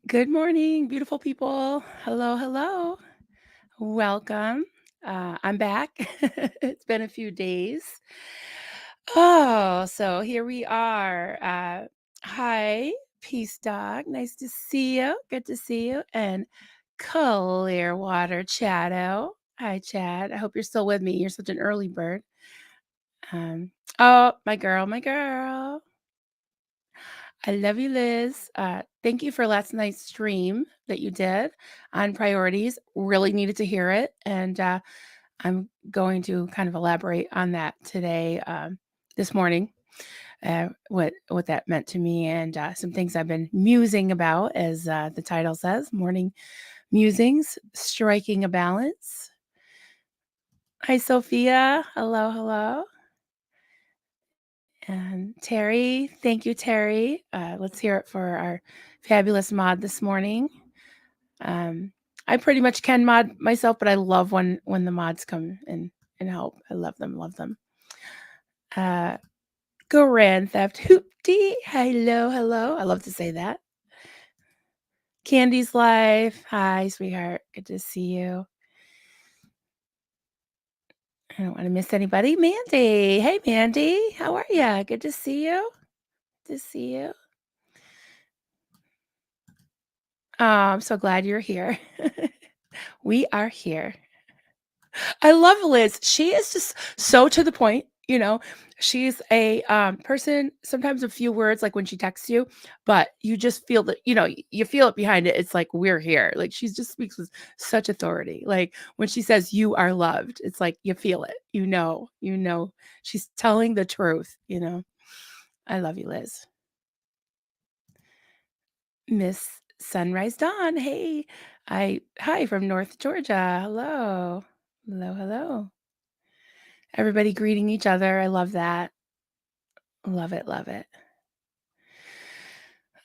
Good morning, beautiful people. Hello, hello. Welcome. I'm back. It's been a few days. Oh, so here we are. Hi, Peace Dog. Nice to see you. Good to see you. And Clearwater Chado. Hi, Chad. I hope you're still with me. You're such an early bird. Oh, my girl, my girl. I love you, Liz. Thank you for last night's stream that you did on priorities. Really needed to hear it. And I'm going to kind of elaborate on that today, this morning, what that meant to me and some things I've been musing about, as the title says, morning musings, striking a balance. Hi, Sophia. Hello, hello. And Terry, thank you, Terry. Let's hear it for our fabulous mod this morning. I pretty much can mod myself, but I love when the mods come and help. I love them, love them. Grand Theft Hoopty. Hello, hello. I love to say that. Candy's Life. Hi, sweetheart. Good to see you. I don't want to miss anybody. Mandy. Hey, Mandy. How are you? Good to see you. Good to see you. Oh, I'm so glad you're here. We are here. I love Liz. She is just so to the point, you know. She's a person, sometimes a few words, like when she texts you, but you just feel that, you feel it behind it. It's like, we're here. Like, she just speaks with such authority. Like when she says you are loved, it's like you feel it. You know, she's. The truth. I love you, Liz. Miss Sunrise Dawn. Hey, hi from North Georgia. Hello. Hello, hello. Everybody greeting each other. I love that. Love it, love it.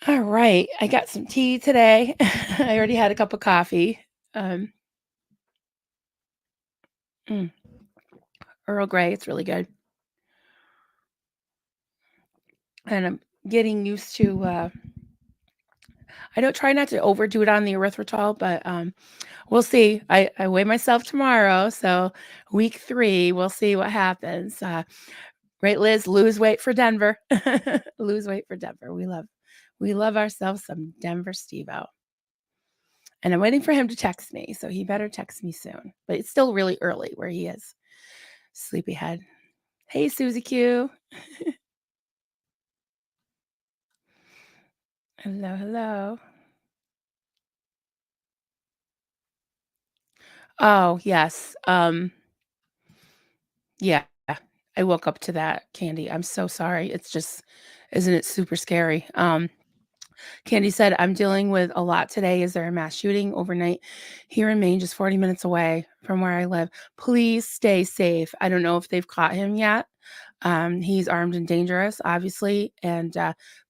All right. I got some tea today. I already had a cup of coffee. Um, mm, Earl Grey. It's really good. And I'm getting used to I don't try not to overdo it on the erythritol, but we'll see. I weigh myself tomorrow, so week 3, we'll see what happens. Right, Liz? Lose weight for Denver. Lose weight for Denver. We love ourselves some Denver Steve-O. And I'm waiting for him to text me, so he better text me soon. But it's still really early where he is. Sleepyhead. Hey, Susie Q. Hello, hello. Oh, yes. Yeah. I woke up to that, Candy. I'm so sorry. It's just, isn't it super scary? Candy said, I'm dealing with a lot today. Is there a mass shooting overnight here in Maine, just 40 minutes away from where I live? Please stay safe. I don't know if they've caught him yet. He's armed and dangerous, obviously. And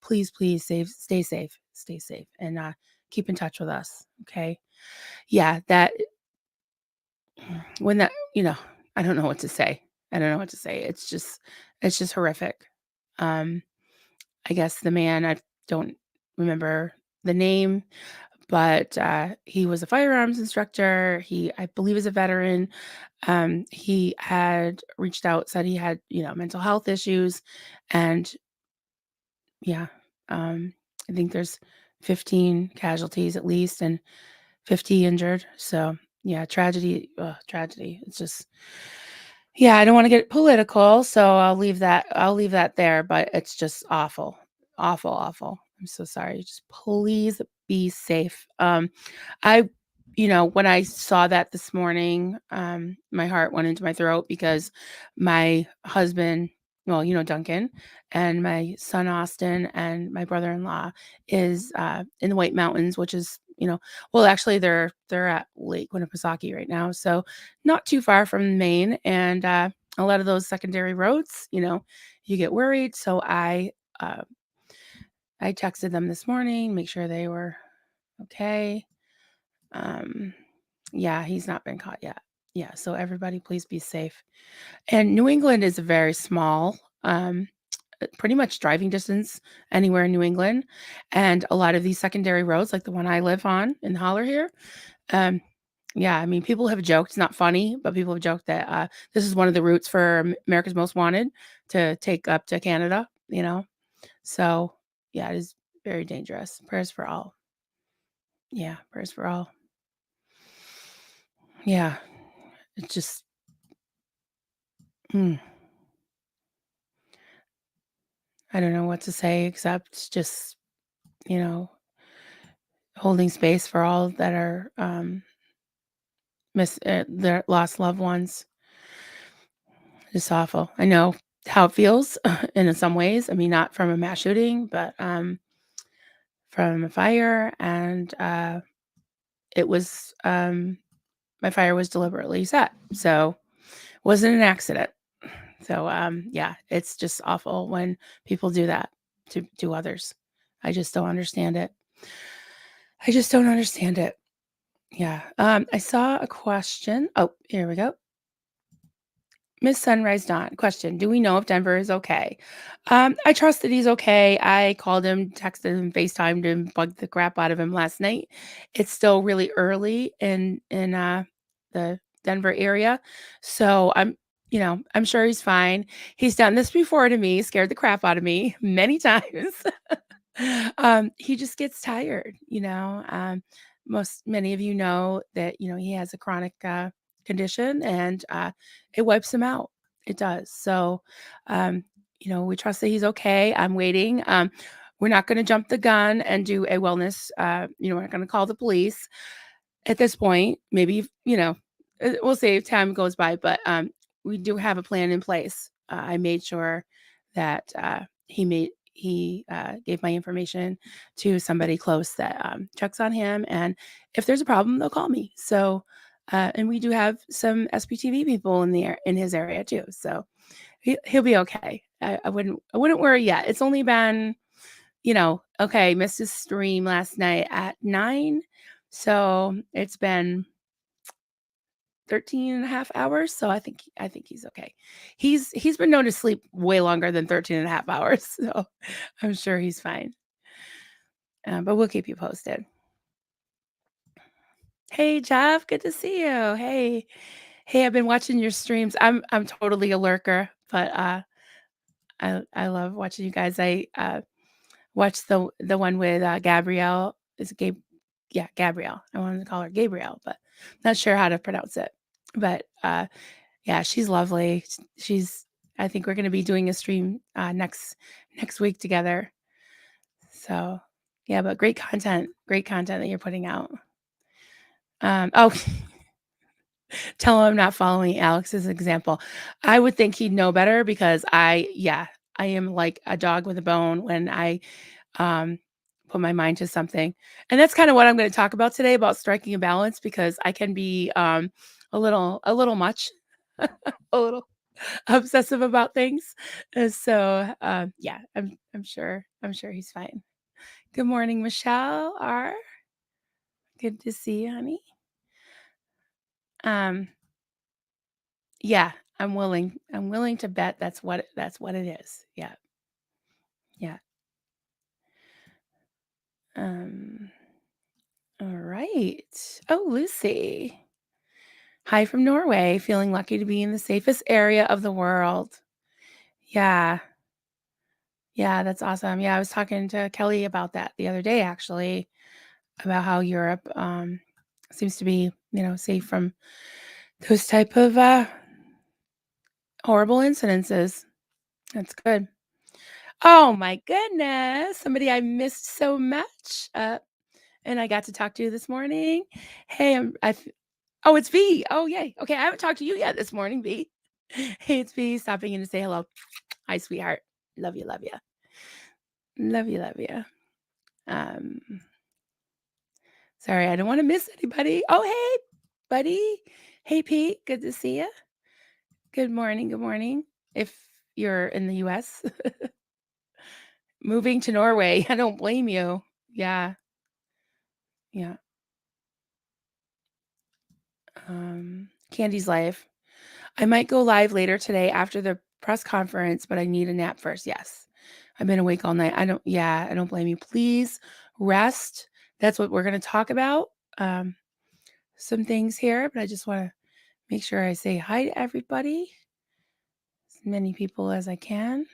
please, please stay safe, and keep in touch with us. Okay. Yeah. When that, I don't know what to say. I don't know what to say. It's just horrific. Um, I guess the man, I don't remember the name, but he was a firearms instructor. He, I believe, is a veteran. He had reached out, said he had, mental health issues, and yeah, I think there's 15 casualties at least, and 50 injured. So yeah, tragedy, tragedy. It's just, yeah, I don't want to get political, so I'll leave that there, but it's just awful. Awful, awful. I'm so sorry. Just please be safe. I when I saw that this morning, my heart went into my throat because my husband, well, Duncan, and my son Austin and my brother-in-law is in the White Mountains, which is, well, actually they're at Lake Winnipesaukee right now. So not too far from Maine, and a lot of those secondary roads, you get worried. So uh, I texted them this morning, make sure they were okay. Um, yeah, he's not been caught yet. Yeah, so everybody, please be safe. And New England is very small. pretty much driving distance anywhere in New England, and a lot of these secondary roads, like the one I live on in Holler here, um, yeah, I mean, people have joked, it's not funny, but people have joked that, this is one of the routes for America's Most Wanted to take up to Canada, you know? So, yeah, it is very dangerous. Prayers for all. Yeah, prayers for all. Yeah, it's just, mm, I don't know what to say except just, you know, holding space for all that are, their lost loved ones. It's awful. I know how it feels in some ways. I mean, not from a mass shooting, but, from a fire, and, it was, my fire was deliberately set, so wasn't an accident. So, yeah, it's just awful when people do that to others. I just don't understand it. I just don't understand it. Yeah. I saw a question. Oh, here we go. Miss Sunrise Dawn, question: do we know if Denver is okay? I trust that he's okay. I called him, texted him, FaceTimed him, bugged the crap out of him last night. It's still really early in the Denver area, so I'm sure he's fine. He's done this before to me, scared the crap out of me many times. He just gets tired, many of you know that, he has a chronic, condition, and, it wipes him out. It does. So, um, we trust that he's okay. I'm waiting. We're not gonna jump the gun and do a wellness, we're not gonna call the police at this point. Maybe, we'll see if time goes by, but, we do have a plan in place. I made sure that, he gave my information to somebody close that, checks on him, and if there's a problem, they'll call me. So, and we do have some SPTV people in his area too, so he'll be okay. I wouldn't worry yet. It's only been, okay, missed his stream last night at 9, so it's been 13 and a half hours, so I think he's okay. He's been known to sleep way longer than 13 and a half hours, so I'm sure he's fine. But we'll keep you posted. Hey, Jeff, good to see you. Hey. Hey, I've been watching your streams. I'm totally a lurker, but, I love watching you guys. I, watched the one with, Gabrielle. Is it Yeah, Gabrielle. I wanted to call her Gabrielle, but not sure how to pronounce it. But, yeah, she's lovely. She's I think we're gonna be doing a stream, next week together. So, yeah, but great content that you're putting out. Oh, tell him I'm not following Alex's example. I would think he'd know better because I am like a dog with a bone when I, um, put my mind to something. And that's kind of what I'm going to talk about today, about striking a balance, because I can be, a little much, a little obsessive about things. So, yeah, I'm sure he's fine. Good morning, Michelle R. Good to see you, honey. Um, Yeah, I'm willing to bet that's what it is. Yeah, yeah. Um, all right. Oh, Lucy. Hi from Norway. Feeling lucky to be in the safest area of the world. Yeah. Yeah, that's awesome. Yeah, I was talking to Kelly about that the other day, actually, about how Europe seems to be, safe from those type of horrible incidences. That's good. Oh my goodness. Somebody I missed so much. And I got to talk to you this morning. Hey, oh, it's V. Oh, yay. Okay, I haven't talked to you yet this morning, V. Hey, it's V stopping in to say hello. Hi, sweetheart. Love you, love you. Love you, love you. Um, Sorry, I don't want to miss anybody. Oh, hey, buddy. Hey, Pete. Good to see you. Good morning. Good morning. If you're in the US, moving to Norway, I don't blame you. Yeah, yeah. Candy's life. I might go live later today after the press conference, but I need a nap first. Yes. I've been awake all night. I don't blame you. Please rest. That's what we're going to talk about. Um, some things here, but I just want to make sure I say hi to everybody, as many people as I can.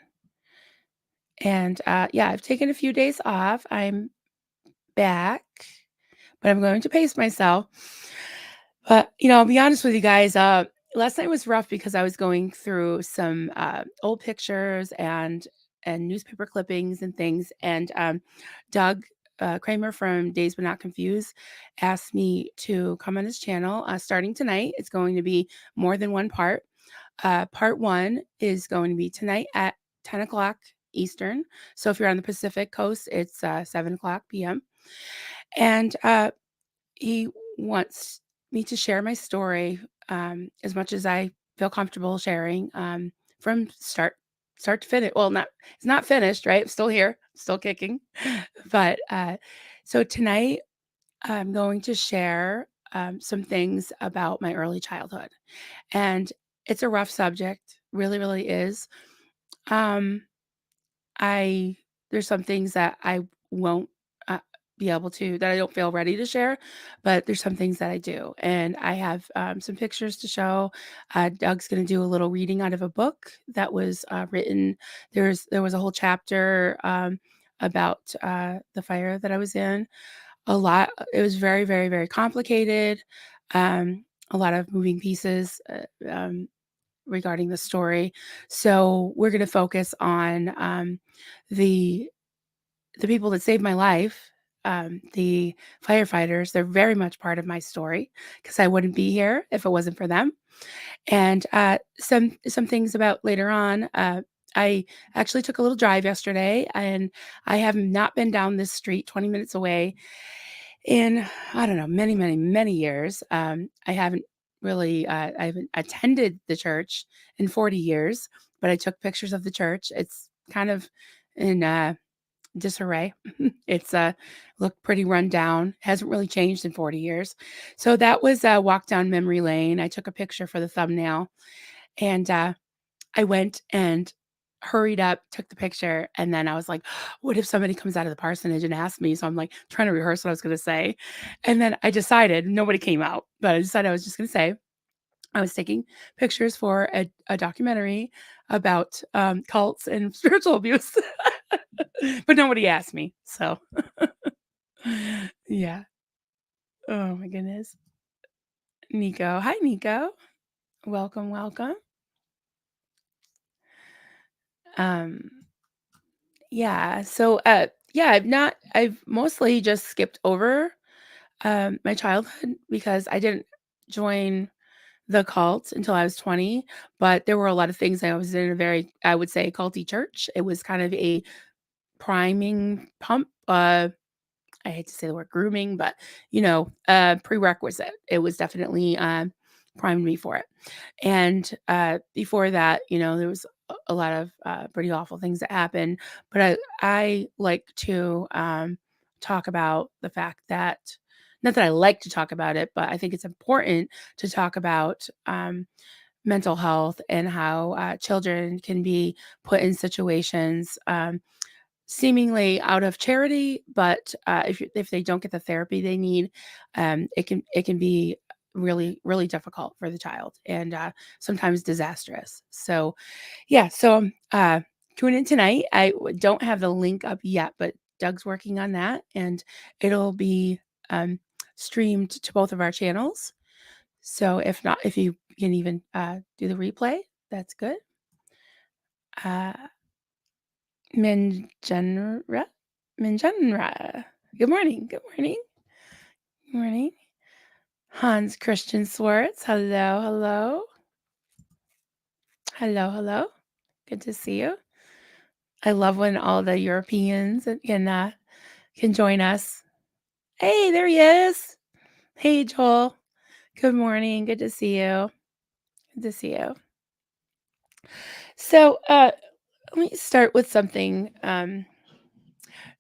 And yeah, I've taken a few days off. I'm back, but I'm going to pace myself. But, I'll be honest with you guys. Last night was rough because I was going through some old pictures and newspaper clippings and things. And Doug Kramer from Days But Not Confused asked me to come on his channel starting tonight. It's going to be more than one part. Part one is going to be tonight at 10 o'clock Eastern. So if you're on the Pacific Coast, it's 7 o'clock p.m. And he wants me to share my story as much as I feel comfortable sharing from start to finish. Well, not it's not finished, right? I'm still here, still kicking. But so tonight I'm going to share some things about my early childhood, and it's a rough subject, really, really is. Um, I There's some things that I won't be able to that I don't feel ready to share, but there's some things that I do, and I have some pictures to show. Doug's going to do a little reading out of a book that was written. There was a whole chapter about the fire that I was in. A lot. It was very, very, very complicated. A lot of moving pieces. Regarding the story. So we're going to focus on the the people that saved my life, the firefighters. They're very much part of my story because I wouldn't be here if it wasn't for them. And some things about later on. I actually took a little drive yesterday, and I have not been down this street 20 minutes away in, I don't know, many, many, many years. I haven't attended the church in 40 years, but I took pictures of the church. It's kind of in disarray. It's looked pretty run down. Hasn't really changed in 40 years. So that was a walk down memory lane. I took a picture for the thumbnail, and I went and hurried up, took the picture, and then I was like, "What if somebody comes out of the parsonage and asks me?" So I'm like trying to rehearse what I was going to say, and then I decided nobody came out, but I decided I was just going to say I was taking pictures for a documentary about cults and spiritual abuse, but nobody asked me. So yeah. Oh my goodness. Nico. Hi, Nico. Welcome, welcome. Um, yeah. So yeah, I've mostly just skipped over my childhood because I didn't join the cult until I was 20, but there were a lot of things. I was in a very, I would say, culty church. It was kind of a priming pump. I hate to say the word grooming, but prerequisite. It was definitely primed me for it. And before that, there was a lot of pretty awful things that happened. But I like to talk about the fact that, not that I like to talk about it, but I think it's important to talk about mental health and how children can be put in situations seemingly out of charity, but if they don't get the therapy they need, it can be really, really difficult for the child, and sometimes disastrous. So yeah, so tune in tonight. Don't have the link up yet, but Doug's working on that, and it'll be streamed to both of our channels. So if you can even do the replay, that's good. Mingenra? Mingenra. Good morning. Good morning. Good morning. Hans Christian Swartz. Hello. Hello. Hello. Hello. Good to see you. I love when all the Europeans can join us. Hey, there he is. Hey, Joel. Good morning. Good to see you. Good to see you. So, let me start with something.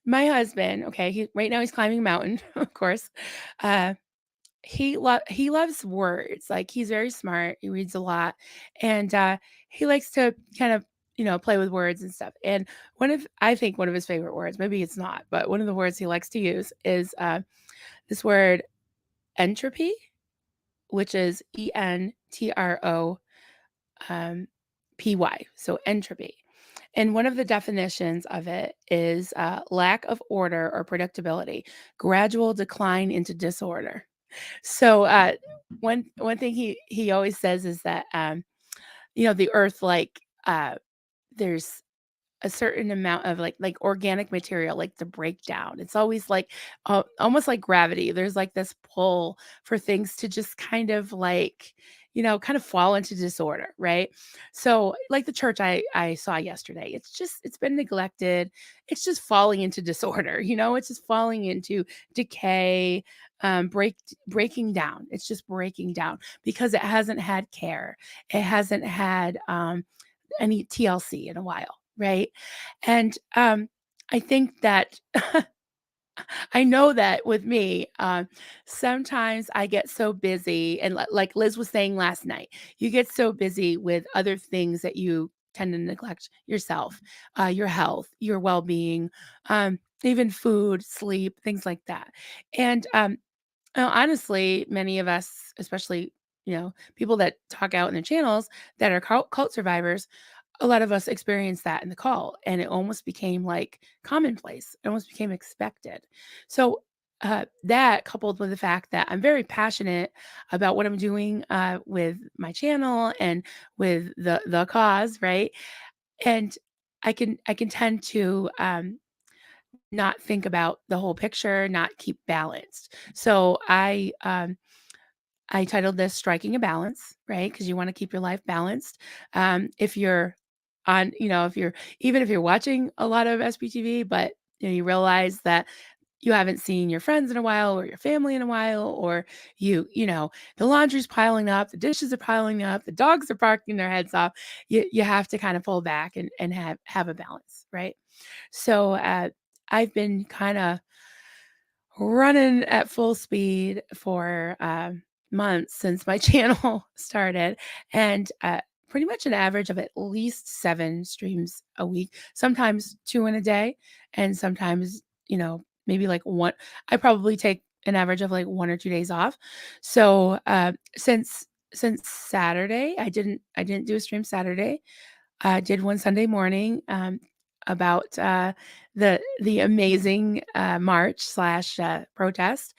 My husband, okay, right now he's climbing a mountain, of course. Uh, he loves words. Like, he's very smart. He reads a lot, and he likes to kind of play with words and stuff. And I think one of his favorite words, maybe it's not, but one of the words he likes to use is this word entropy, which is ENTRO PY. So entropy. And one of the definitions of it is lack of order or predictability, gradual decline into disorder. So one thing he always says is that the earth, like, there's a certain amount of like organic material, like the breakdown. It's always like almost like gravity. There's like this pull for things to just kind of like, kind of fall into disorder, right? So like the church I saw yesterday, it's been neglected. It's just falling into disorder, it's just falling into decay, breaking down. It's just breaking down because it hasn't had care. It hasn't had any TLC in a while, right? And I think that I know that with me, sometimes I get so busy, and like Liz was saying last night, you get so busy with other things that you tend to neglect yourself, your health, your well being, even food, sleep, things like that. And honestly, many of us, especially people that talk out in their channels that are cult survivors, a lot of us experienced that in the call, and it almost became like commonplace. It almost became expected. So that coupled with the fact that I'm very passionate about what I'm doing with my channel and with the cause, right? And I can tend to not think about the whole picture, not keep balanced. So I titled this Striking a Balance, right? Because you want to keep your life balanced. If you're if you're, even if you're watching a lot of SPTV, but you realize that you haven't seen your friends in a while or your family in a while, or the laundry's piling up, the dishes are piling up, the dogs are barking their heads off. You have to kind of pull back and have a balance, right? So I've been kind of running at full speed for months since my channel started, and pretty much an average of at least 7 streams a week, sometimes 2 in a day, and sometimes maybe like one. I probably take an average of like 1 or 2 days off. So since Saturday, I didn't do a stream Saturday. I did one Sunday morning about the amazing march slash protest,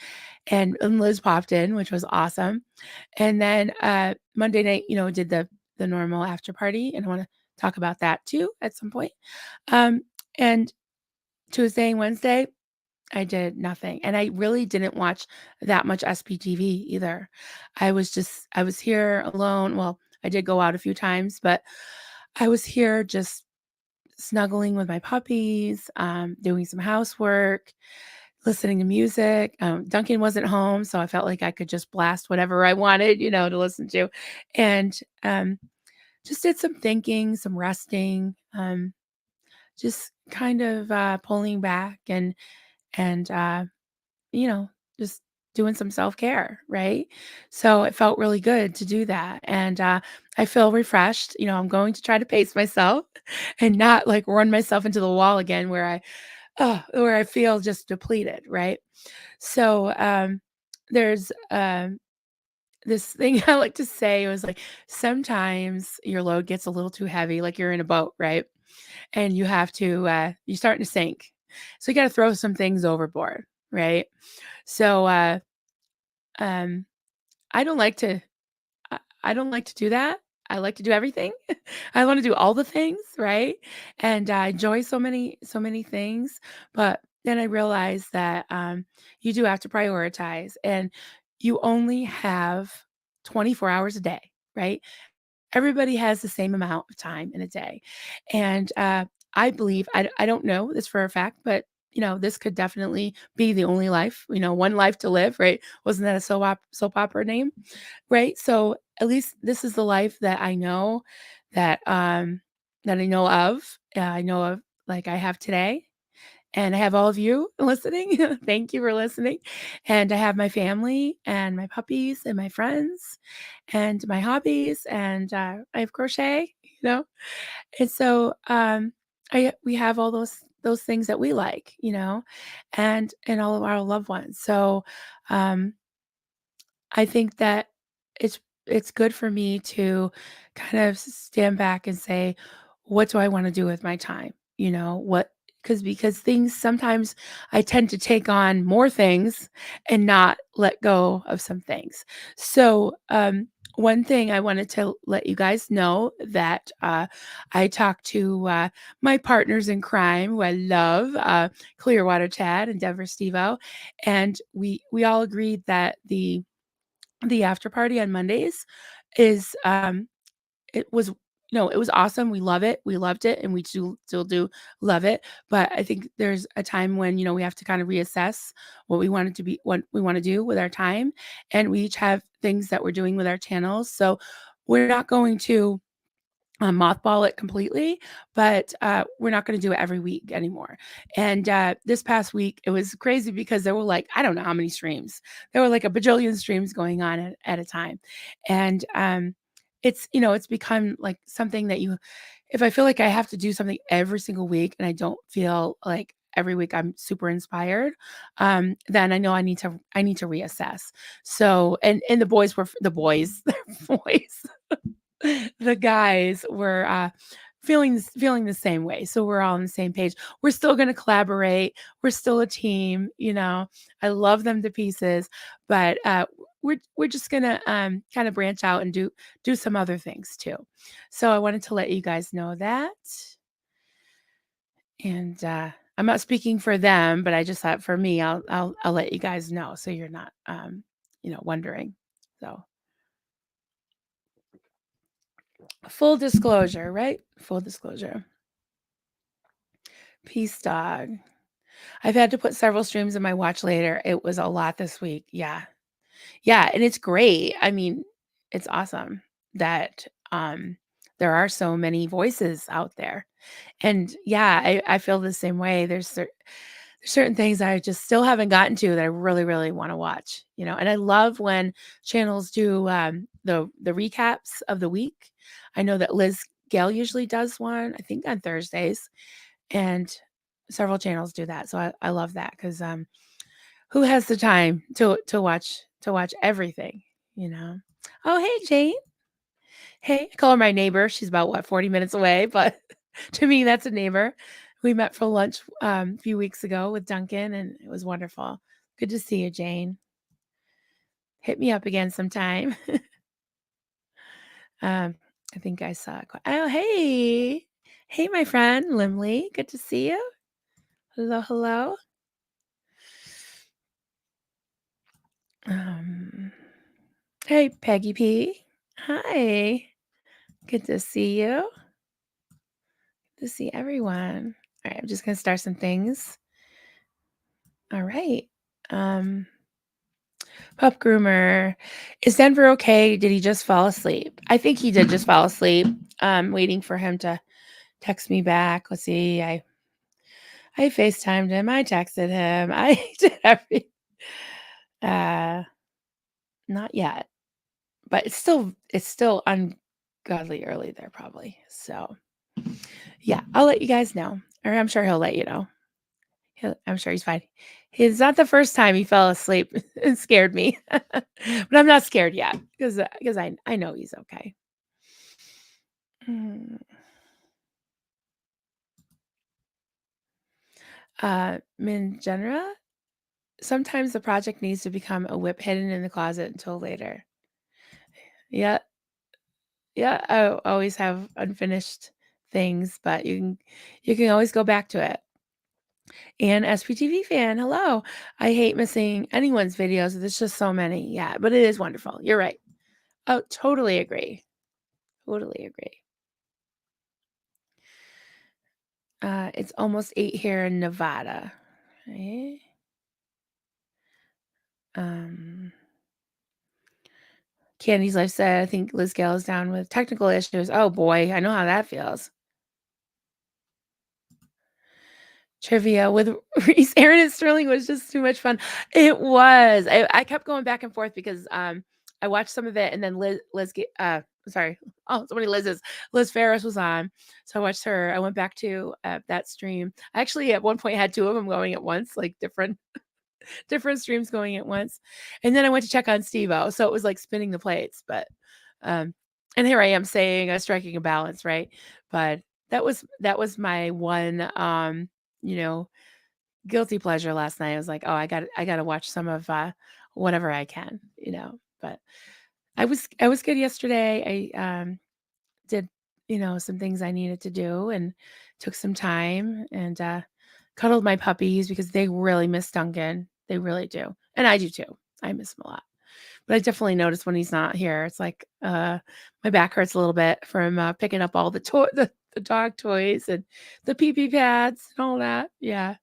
and Liz popped in, which was awesome. And then Monday night, did the normal after party, and I want to talk about that too at some point. Um, and Tuesday and Wednesday, I did nothing, and I really didn't watch that much SPTV either. I was here alone. Well, I did go out a few times, but I was here just snuggling with my puppies, doing some housework, listening to music. Duncan wasn't home, so I felt like I could just blast whatever I wanted, to listen to, and just did some thinking, some resting, just kind of pulling back and you know, just doing some self-care, right? So it felt really good to do that. And I feel refreshed. I'm going to try to pace myself and not like run myself into the wall again where I feel just depleted, right? So there's this thing I like to say. It was like sometimes your load gets a little too heavy, like you're in a boat, right? And you're starting to sink. So you got to throw some things overboard, right? So um, I don't like to I don't like to do that. I like to do everything. I want to do all the things, right? And I enjoy so many things, but then I realized that you do have to prioritize, and you only have 24 hours a day, right? Everybody has the same amount of time in a day. And I believe, I don't know this for a fact, but this could definitely be the only life, one life to live, right? Wasn't that a soap opera name? Right? So at least this is the life that I know, that I know of. I know of, like I have today. And I have all of you listening. Thank you for listening. And I have my family and my puppies and my friends and my hobbies. And I have crochet. you know? And so, I we have all those things that we like, and all of our loved ones. So, um, I think that it's it's good for me to kind of stand back and say, "What do I wanna do with my time?" What because things sometimes I tend to take on more things and not let go of some things. So, one thing I wanted to let you guys know that, I talked to, my partners in crime, who I love, Clearwater Chad and Denver Stevo, and we all agreed that the after party on Mondays is, it was it was awesome, we love it, we loved it, and we still do love it, but I think there's a time when, we have to kinda reassess what we wanna do with our time, and we each have things that we're doing with our channels, so we're not going to mothball it completely, but, we're not gonna do it every week anymore, and, this past week, it was crazy because there were, like, I don't know how many streams. There were, like, a bajillion streams going on at a time, and, it's become, like, something that you if I feel like I have to do something every single week and I don't feel like every week I'm super inspired, then I know I need to reassess. So and the boys, the boys the guys were, feeling the same way, so we're all on the same page. We're still gonna collaborate, we're still a team, I love them to pieces, but, we're just gonna, kinda branch out and do some other things too. So I wanted to let you guys know that, and, I'm not speaking for them, but I just thought for me, I'll let you guys know so you're not, wondering. So, full disclosure, right? Full disclosure. Peace dog. I've had to put several streams in my watch later. It was a lot this week. Yeah. Yeah, and it's great. I mean, it's awesome that, there are so many voices out there. And yeah, I feel the same way. There's certain things I just still haven't gotten to that I really, really wanna watch, and I love when channels do, the recaps of the week. I know that Liz Gale usually does one, I think on Thursdays, and several channels do that, so I love that 'cause, who has the time to watch everything, you know? Oh, hey, Jane. Hey, I call her my neighbor. She's about, what, 40 minutes away, but to me, that's a neighbor. We met for lunch, a few weeks ago with Duncan, and it was wonderful. Good to see you, Jane. Hit me up again sometime. Um, I think I saw oh, hey. Hey, my friend, Limley. Good to see you. Hello, hello. Um, hey, Peggy P. Hi. Good to see you. Good to see everyone. All right, I'm just gonna start some things. All right. Um, Pup groomer. Is Denver okay? Did he just fall asleep? I think he did just fall asleep. Waiting for him to text me back. Let's see. I FaceTimed him. I texted him. I did every uh not yet. But it's still ungodly early there probably. So yeah, I'll let you guys know. Or I'm sure he'll let you know. I'm sure he's fine. It's not the first time he fell asleep and scared me, but I'm not scared yet because I know he's okay. Mm. Mingenera, sometimes the project needs to become a whip hidden in the closet until later. Yeah, yeah. I always have unfinished things, but you can always go back to it. And SPTV fan, hello. I hate missing anyone's videos. There's just so many. Yeah, but it is wonderful. You're right. Oh, totally agree. Totally agree. It's almost 8 here in Nevada. Right? Um, Candy's Life said, I think Liz Gale is down with technical issues. Oh boy, I know how that feels. Trivia with Reese, Aaron, and Sterling was just too much fun. It was. I kept going back and forth because I watched some of it, and then sorry, oh, so many Liz's. Liz Ferris was on, so I watched her. I went back to, that stream. I actually, at one point, had 2 of them going at once, like, different streams going at once, and then I went to check on Steve-O, so it was like spinning the plates, but, um and here I am saying, striking a balance, right? But that was my one, you know, guilty pleasure last night. I was like, "Oh, I gotta watch some of, whatever I can," but I was good yesterday. I did, some things I needed to do and took some time and, cuddled my puppies because they really miss Duncan. They really do, and I do too. I miss him a lot. But I definitely notice when he's not here, it's like, my back hurts a little bit from, picking up all the dog toys and the pee pee pads and all that. Yeah,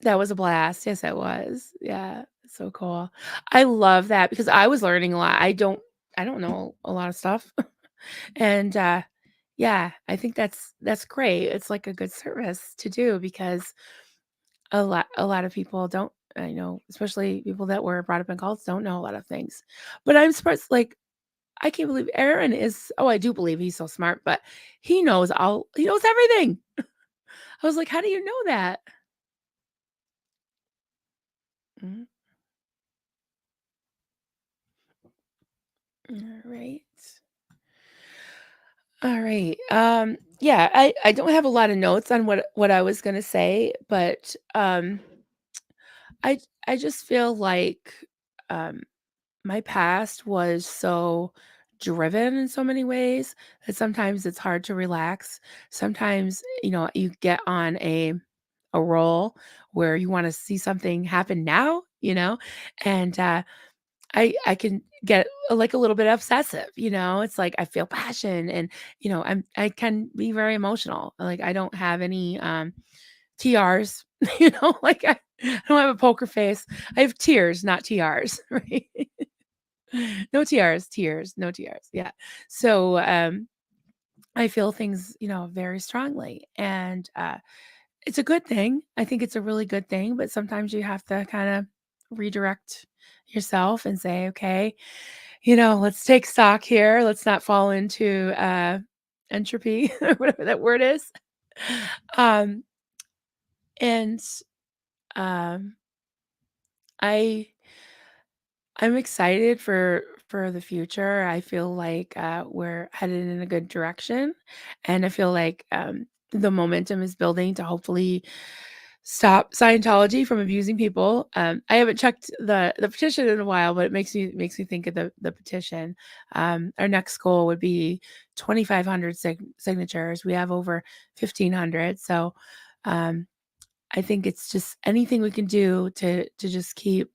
that was a blast. Yes, it was. Yeah, so cool. I love that because I was learning a lot. I don't know a lot of stuff. And, yeah, I think that's great. It's like a good service to do because a lot of people don't, I know, especially people that were brought up in cults don't know a lot of things. But I'm surprised, like, I can't believe Aaron is, oh, I do believe he's so smart, but he knows everything. I was like, "How do you know that?" Mhm. Alright. Alright, yeah, I don't have a lot of notes on what I was gonna say, but, I just feel like, um my past was so driven in so many ways that sometimes it's hard to relax. Sometimes, you get on a roll where you want to see something happen now, and I can get like a little bit obsessive, It's like I feel passion and I can be very emotional. Like I don't have any TRs, like I don't have a poker face. I have tears, not TRs, right? No TRs, tears, no TRs. Yeah. So, I feel things, very strongly, and, it's a good thing. I think it's a really good thing, but sometimes you have to kinda redirect yourself and say, "Okay, let's take stock here. Let's not fall into, entropy," or whatever that word is. Um, and, um, I I'm excited for the future. I feel like, we're headed in a good direction, and I feel like, the momentum is building to hopefully stop Scientology from abusing people. I haven't checked the petition in a while, but it makes me think of the petition. Our next goal would be 2,500 signatures. We have over 1,500, so, um I think it's just anything we can do to just keep,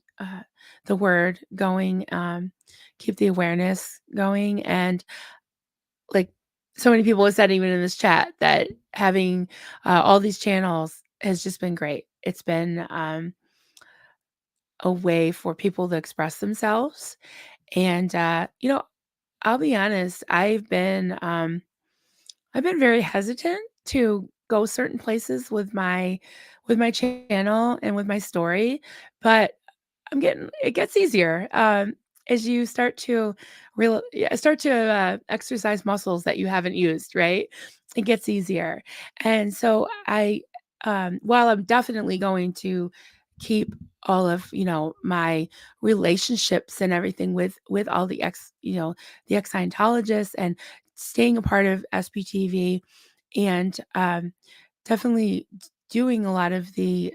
the word going, keep the awareness going, and, like, so many people have said even in this chat that having, all these channels has just been great. It's been, a way for people to express themselves, and, I'll be honest, I've been very hesitant to go certain places with my channel and with my story, but it gets easier, as you start to, exercise muscles that you haven't used, right? It gets easier, and so while I'm definitely going to keep all of, my relationships and everything with all the ex-Scientologists and staying a part of SPTV and, definitely doing a lot of the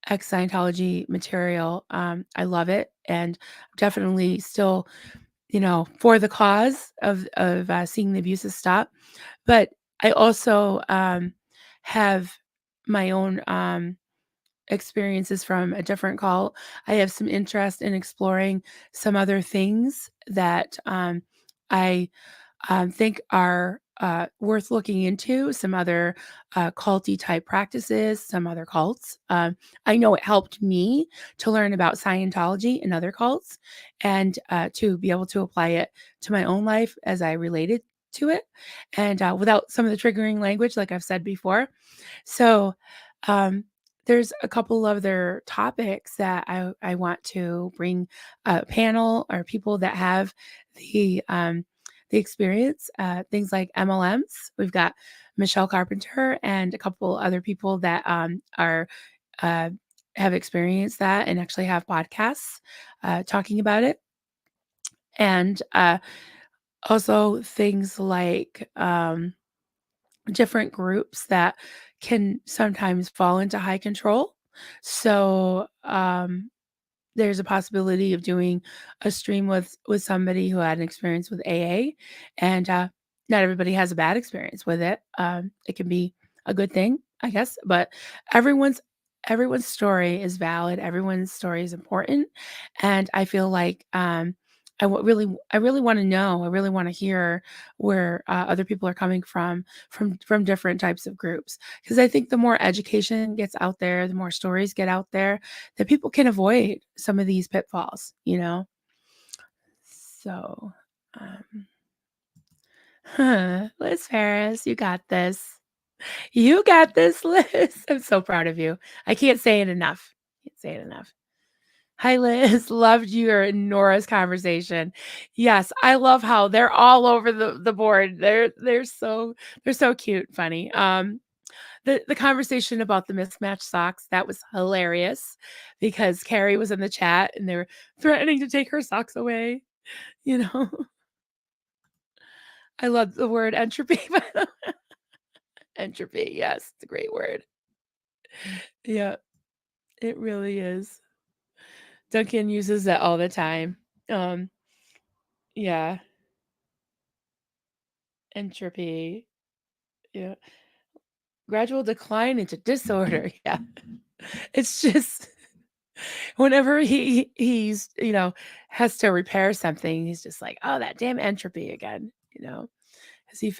ex-Scientology material. I love it, and definitely still, for the cause of seeing the abuses stop. But I also, have my own, experiences from a different cult. I have some interest in exploring some other things that, I think are worth looking into, some other culty type practices, some other cults. I know it helped me to learn about Scientology and other cults and to be able to apply it to my own life as I related to it and without some of the triggering language, like I've said before. So, um, there's a couple other topics that I want to bring a panel or people that have the experience, things like MLMs. We've got Michelle Carpenter and a couple other people that are uh, have experienced that and actually have podcasts talking about it. And also things like different groups that can sometimes fall into high control. So, there's a possibility of doing a stream with somebody who had an experience with AA, and not everybody has a bad experience with it. It can be a good thing, I guess, but everyone's everyone's story is valid. Everyone's story is important, and I feel like I really want to know. I really want to hear where other people are coming from different types of groups, because I think the more education gets out there, the more stories get out there, that people can avoid some of these pitfalls, you know? So, um, Liz Ferris, you got this. You got this, Liz. I'm so proud of you. I can't say it enough. Can't say it enough. Hi, Liz. Loved your and Nora's conversation. Yes, I love how they're all over the board. They're so cute, funny. The conversation about the mismatched socks, that was hilarious because Carrie was in the chat and they were threatening to take her socks away, you know? I love the word entropy. Entropy, yes, it's a great word. Yeah, it really is. Duncan uses that all the time. Um, yeah, entropy. Yeah. Gradual decline into disorder. Yeah. It's just whenever has to repair something, he's just like, "Oh, that damn entropy again," you know? 'Cause he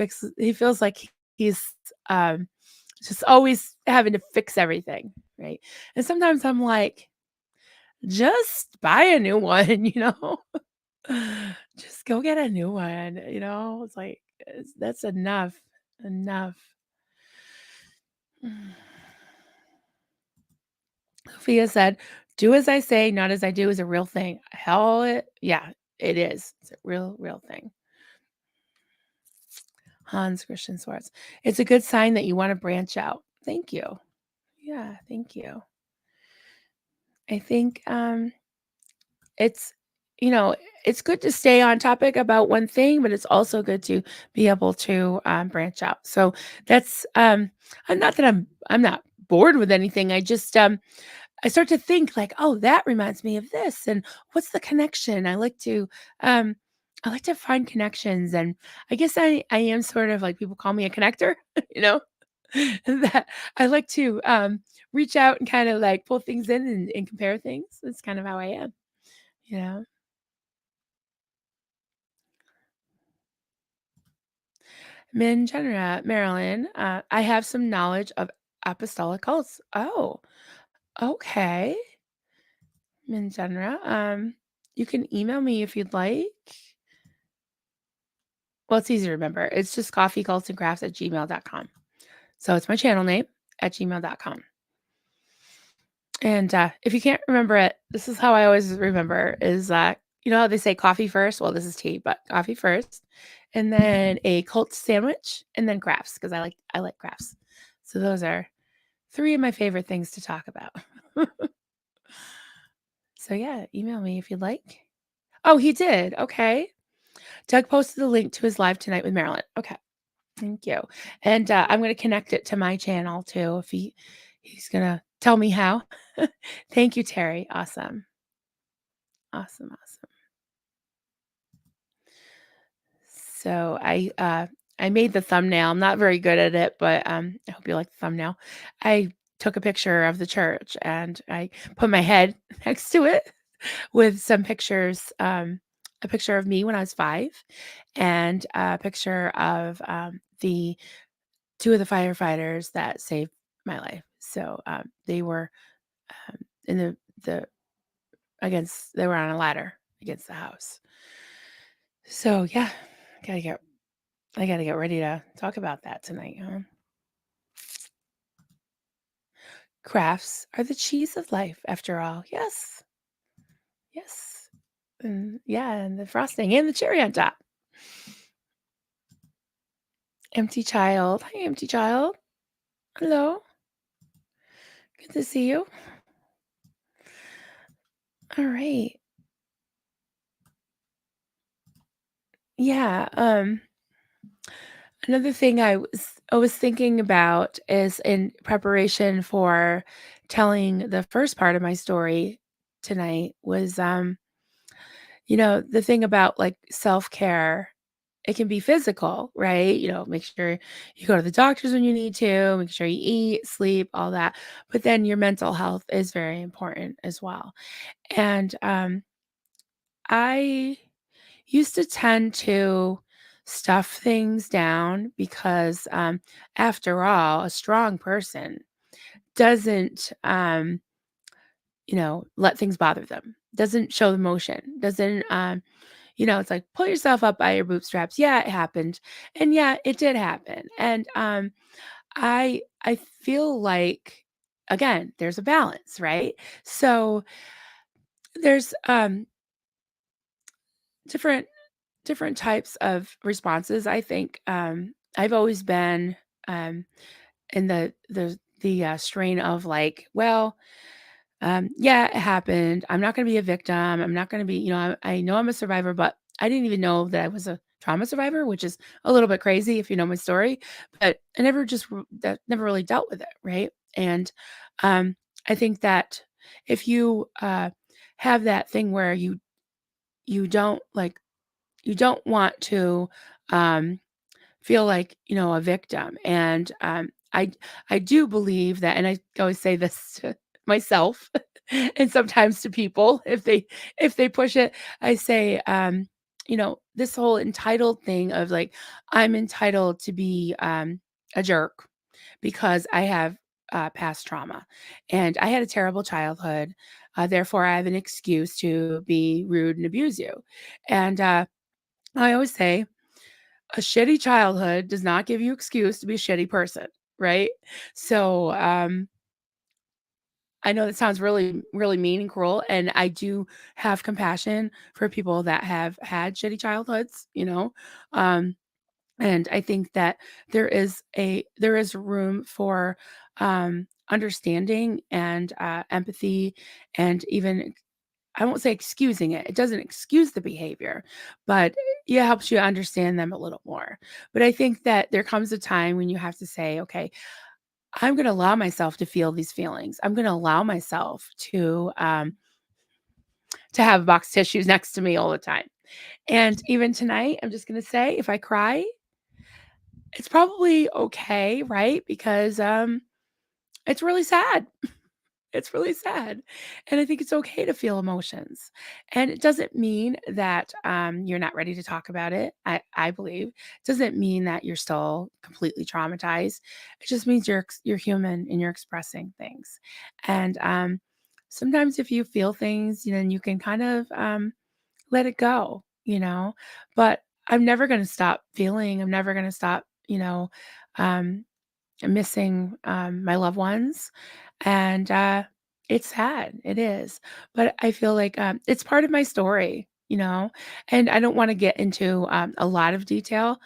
feels like he's, um, just always having to fix everything, right? And sometimes I'm like, "Just buy a new one," you know? Just go get a new one, you know? It's like, that's enough, enough. Sophia said, "Do as I say, not as I do is a real thing." Hell, yeah, it is. It's a real thing. Hans Christian Swartz. It's a good sign that you want to branch out. Thank you. Yeah, thank you. I think it's you know it's good to stay on topic about one thing, but it's also good to be able to branch out. So that's I'm not that I'm not bored with anything. I start to think like, "Oh, that reminds me of this, and what's the connection?" Um, I like to find connections, and I guess I am sort of like people call me a connector, you know, that I like to reach out and kind of like pull things in and compare things. That's kind of how I am, you know. Mingenera, Maryland. I have some knowledge of apostolic cults. Oh, okay. Mingenera. You can email me if you'd like. Well, it's easy to remember. It's just coffeecultsandcrafts@gmail.com. So it's my channel name at gmail.com. And if you can't remember it, this is how I always remember is you know how they say coffee first? Well, this is tea, but coffee first. And then a cult sandwich and then crafts because I like crafts. So those are three of my favorite things to talk about. So yeah, email me if you'd like. Oh, he did. Okay. Doug posted the link to his live tonight with Marilyn. Okay. Thank you. And, I'm gonna connect it to my channel too if he's gonna tell me how. Thank you, Terry. Awesome. Awesome, awesome. So I made the thumbnail. I'm not very good at it, but, I hope you like the thumbnail. I took a picture of the church and I put my head next to it with some pictures, a picture of me when I was 5 and a picture of, the 2 of the firefighters that saved my life. So, they were, in the against they were on a ladder against the house. So, yeah, gotta get I gotta get ready to talk about that tonight, huh? Crafts are the cheese of life, after all. Yes, yes. And yeah, and the frosting and the cherry on top. Empty child. Hi, empty child. Hello. Good to see you. All right. Yeah. Another thing I was thinking about is in preparation for telling the first part of my story tonight was the thing about like self-care. It can be physical, right? Make sure you go to the doctors when you need to, make sure you eat, sleep, all that. But then your mental health is very important as well. And I used to tend to stuff things down because, after all, a strong person doesn't, let things bother them, doesn't show emotion, doesn't, it's like pull yourself up by your bootstraps. Yeah, it happened. And yeah, it did happen. And I feel like, again, there's a balance, right? So there's different different types of responses. I think I've always been um, in the strain of like, well, yeah, it happened. I'm not going to be a victim. I'm not going to be, I know I'm a survivor, but I didn't even know that I was a trauma survivor, which is a little bit crazy if you know my story. But I never that never really dealt with it, right? And um, I think that if you have that thing where you don't like you don't want to um, feel like, a victim. And I do believe that, and I always say this to myself and sometimes to people if they push it. I say, this whole entitled thing of like, I'm entitled to be a jerk because I have past trauma and I had a terrible childhood. Therefore, I have an excuse to be rude and abuse you. And I always say, a shitty childhood does not give you excuse to be a shitty person, right? So, I know that sounds really, really mean and cruel, and I do have compassion for people that have had shitty childhoods, um, and I think that there is room for understanding and empathy, and even I won't say excusing it. It doesn't excuse the behavior, but it helps you understand them a little more. But I think that there comes a time when you have to say, okay, I'm going to allow myself to feel these feelings. I'm going to allow myself to have box tissues next to me all the time. And even tonight, I'm just going to say, if I cry, it's probably okay, right? Because it's really sad. It's really sad, and I think it's okay to feel emotions, and it doesn't mean that, you're not ready to talk about it, I believe. It doesn't mean that you're still completely traumatized. It just means you're human and you're expressing things, and, sometimes if you feel things, you can kind of, let it go, but I'm never gonna stop feeling, I'm never gonna stop, um missing, my loved ones, and, it's sad, it is, but I feel like, it's part of my story, and I don't wanna get into, a lot of detail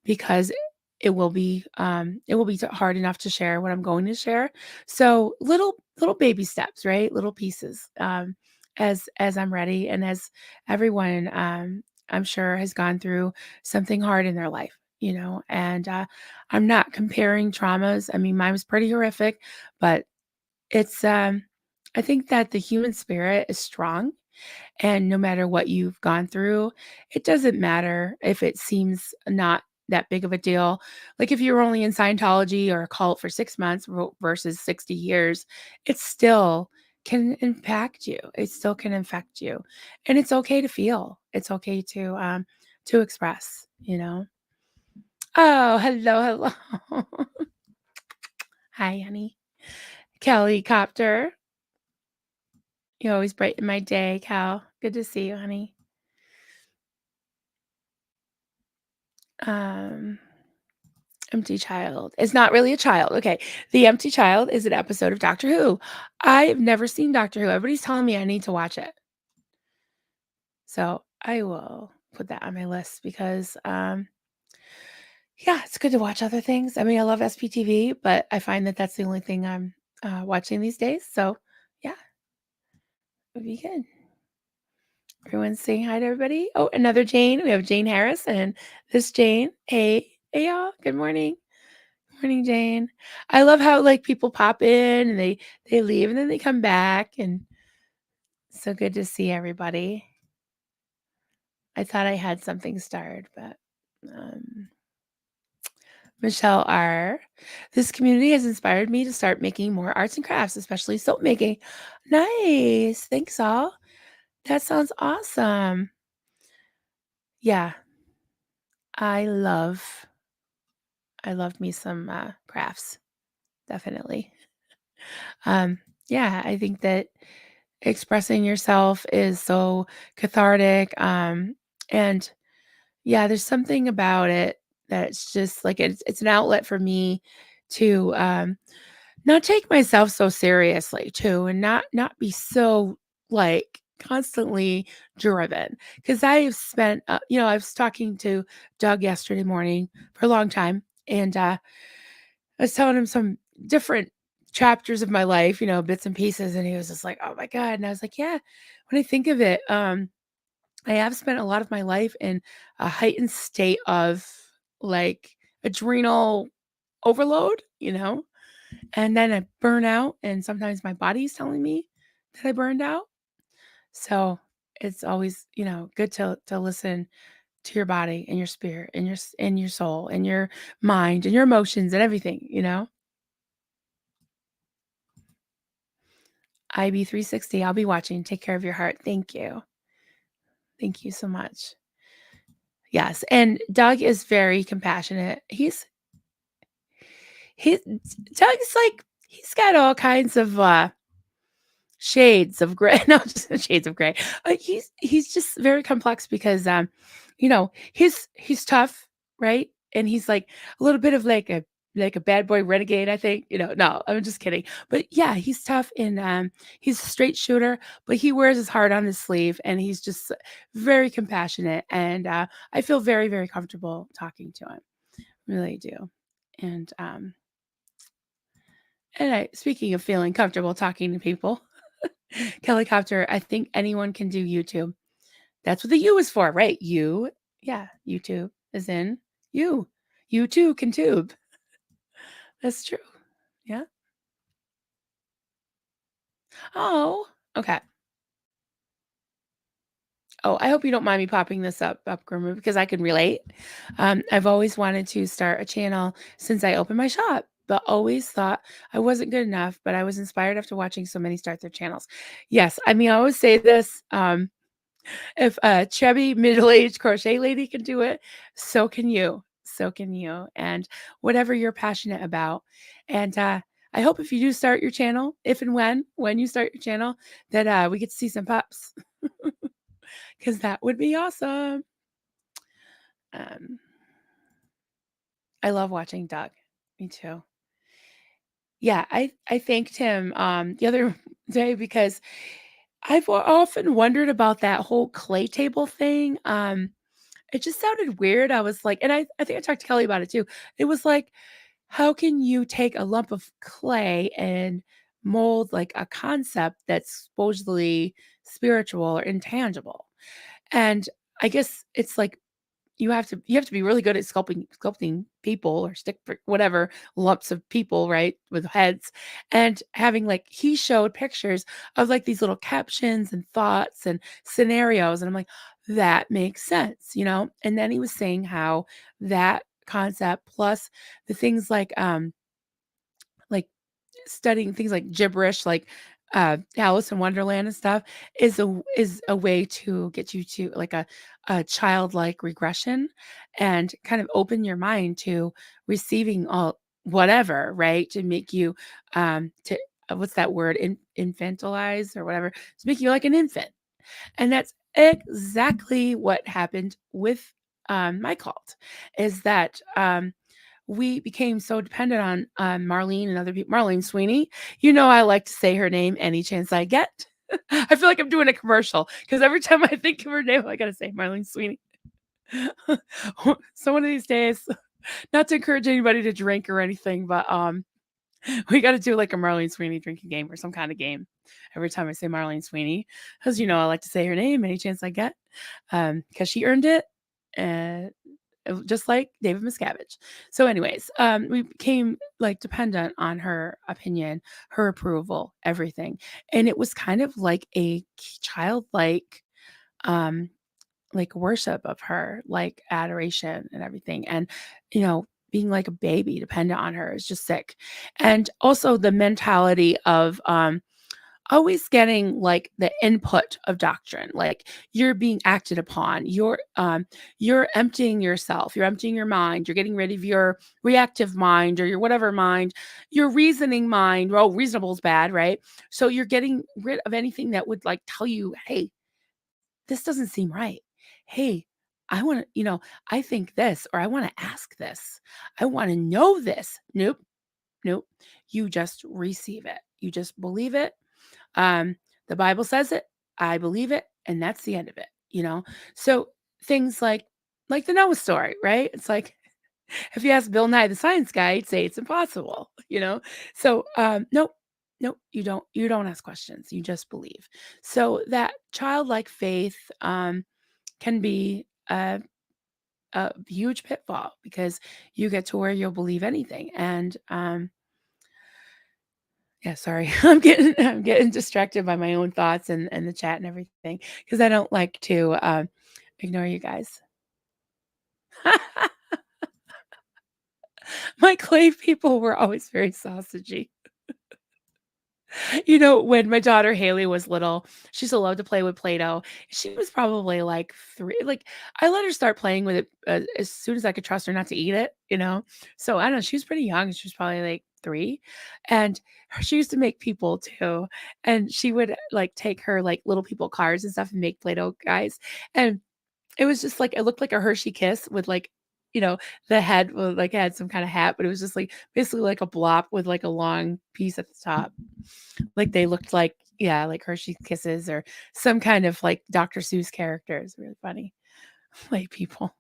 because it will be hard enough to share what I'm going to share. So little baby steps, right? Little pieces, as I'm ready and as everyone, I'm sure has gone through something hard in their life, and I'm not comparing traumas. I mean, mine was pretty horrific, but it's I think that the human spirit is strong, and no matter what you've gone through, it doesn't matter if it seems not that big of a deal. Like if you were only in Scientology or a cult for 6 months versus 60 years, it still can impact you. It still can infect you. And it's okay to feel. It's okay to express, Oh, hello, hello. Hi, honey. Kelly Copter. You always brighten my day, Cal. Good to see you, honey. Um Empty Child. It's not really a child. Okay. The Empty Child is an episode of Doctor Who. I've never seen Doctor Who. Everybody's telling me I need to watch it. So I will put that on my list because yeah, it's good to watch other things. I mean, I love SPTV, but I find that that's the only thing I'm watching these days. So yeah, it would be good. Everyone's saying hi to everybody. Oh, another Jane. We have Jane Harris and this Jane. Hey, hey y'all. Good morning. Morning, Jane. I love how like people pop in and they leave and then they come back and so good to see everybody. I thought I had something starred, but um Michelle R. This community has inspired me to start making more arts and crafts, especially soap making. Nice. Thanks all. That sounds awesome. Yeah, I love I love me some crafts. Definitely. Um yeah, I think that expressing yourself is so cathartic. And yeah, there's something about it that it's just like it's an outlet for me to not take myself so seriously too, and not be so like constantly driven. Because I've spent, I was talking to Doug yesterday morning for a long time, and I was telling him some different chapters of my life, bits and pieces, and he was just like, "Oh my god!" And I was like, "Yeah." When I think of it, I have spent a lot of my life in a heightened state of like adrenal overload, and then I burn out, and sometimes my body's telling me that I burned out. So it's always, good to listen to your body and your spirit and and your soul and your mind and your emotions and everything. IB360. I'll be watching. Take care of your heart. Thank you. Thank you so much. Yes, and Doug is very compassionate. He's Doug's like he's got all kinds of shades of gray. No, just shades of gray. He's just very complex because he's tough, right? And he's like a little bit of like a bad boy renegade, I think. No, I'm just kidding. But yeah, he's tough and he's a straight shooter, but he wears his heart on his sleeve and he's just very compassionate and I feel very, very comfortable talking to him. Really do. And speaking of feeling comfortable talking to people, Helicopter, I think anyone can do YouTube. That's what the U is for, right? You, yeah, YouTube is in you. You too can tube. That's true. Yeah. Oh, okay. Oh, I hope you don't mind me popping this up, Grimmer, because I can relate. I've always wanted to start a channel since I opened my shop, but always thought I wasn't good enough. But I was inspired after watching so many start their channels. Yes, I mean, I always say this. If a chubby middle-aged crochet lady can do it, so can you. So can you. And whatever you're passionate about. And I hope if you do start your channel, if and when you start your channel, that we get to see some pups because that would be awesome. Um, I love watching Doug. Me too. Yeah, I thanked him the other day because I've often wondered about that whole clay table thing. It just sounded weird. I was like, and I think I talked to Kelly about it too. It was like, how can you take a lump of clay and mold like a concept that's supposedly spiritual or intangible? And I guess it's like you have to be really good at sculpting people or whatever lumps of people, right, with heads, and having like he showed pictures of like these little captions and thoughts and scenarios, and I'm like, that makes sense. And then he was saying how that concept plus the things like studying things like gibberish, like Alice in Wonderland and stuff, is a way to get you to like a childlike regression and kind of open your mind to receiving all whatever, right? To make you to what's that word? Infantilize or whatever, to make you like an infant. And that's exactly what happened with my cult, is that we became so dependent on Marlene and other people. Marlene Sweeney, I like to say her name any chance I get. I feel like I'm doing a commercial because every time I think of her name, I gotta say Marlene Sweeney. So one of these days, not to encourage anybody to drink or anything, but we got to do like a Marlene Sweeney drinking game or some kind of game every time I say Marlene Sweeney, because I like to say her name any chance I get, because she earned it, and just like David Miscavige. So, anyways, we became like dependent on her opinion, her approval, everything, and it was kind of like a childlike, um, like worship of her, like adoration and everything. And, being like a baby dependent on her is just sick. And also the mentality of always getting like the input of doctrine, like you're being acted upon, you're emptying yourself, you're emptying your mind, you're getting rid of your reactive mind or your whatever mind, your reasoning mind. Well, reasonable is bad, right? So you're getting rid of anything that would like tell you, hey, this doesn't seem right. Hey, I want to, I think this, or I want to ask this. I want to know this. Nope. Nope. You just receive it. You just believe it. Um, the Bible says it. I believe it. And that's the end of it. So things like the Noah story, right? It's like, if you ask Bill Nye the Science Guy, he'd say it's impossible. So nope, nope, you don't ask questions. You just believe. So that childlike faith can be a huge pitfall because you get to where you'll believe anything. And yeah, sorry, I'm getting distracted by my own thoughts and the chat and everything because I don't like to ignore you guys. My clay people were always very sausagey. When my daughter Haley was little, she used to love to play with Play-Doh. She was probably like 3. Like, I let her start playing with it as soon as I could trust her not to eat it. So I don't know. She was pretty young. She was probably like 3, and she used to make people too. And she would like take her like little people cars and stuff and make Play-Doh guys. And it was just like it looked like a Hershey Kiss with like. You know, the head was like had some kind of hat, but it was just like basically like a blob with like a long piece at the top. Like, they looked like yeah, like Hershey Kisses or some kind of, like, Dr. Seuss character. It's really funny. Like, people.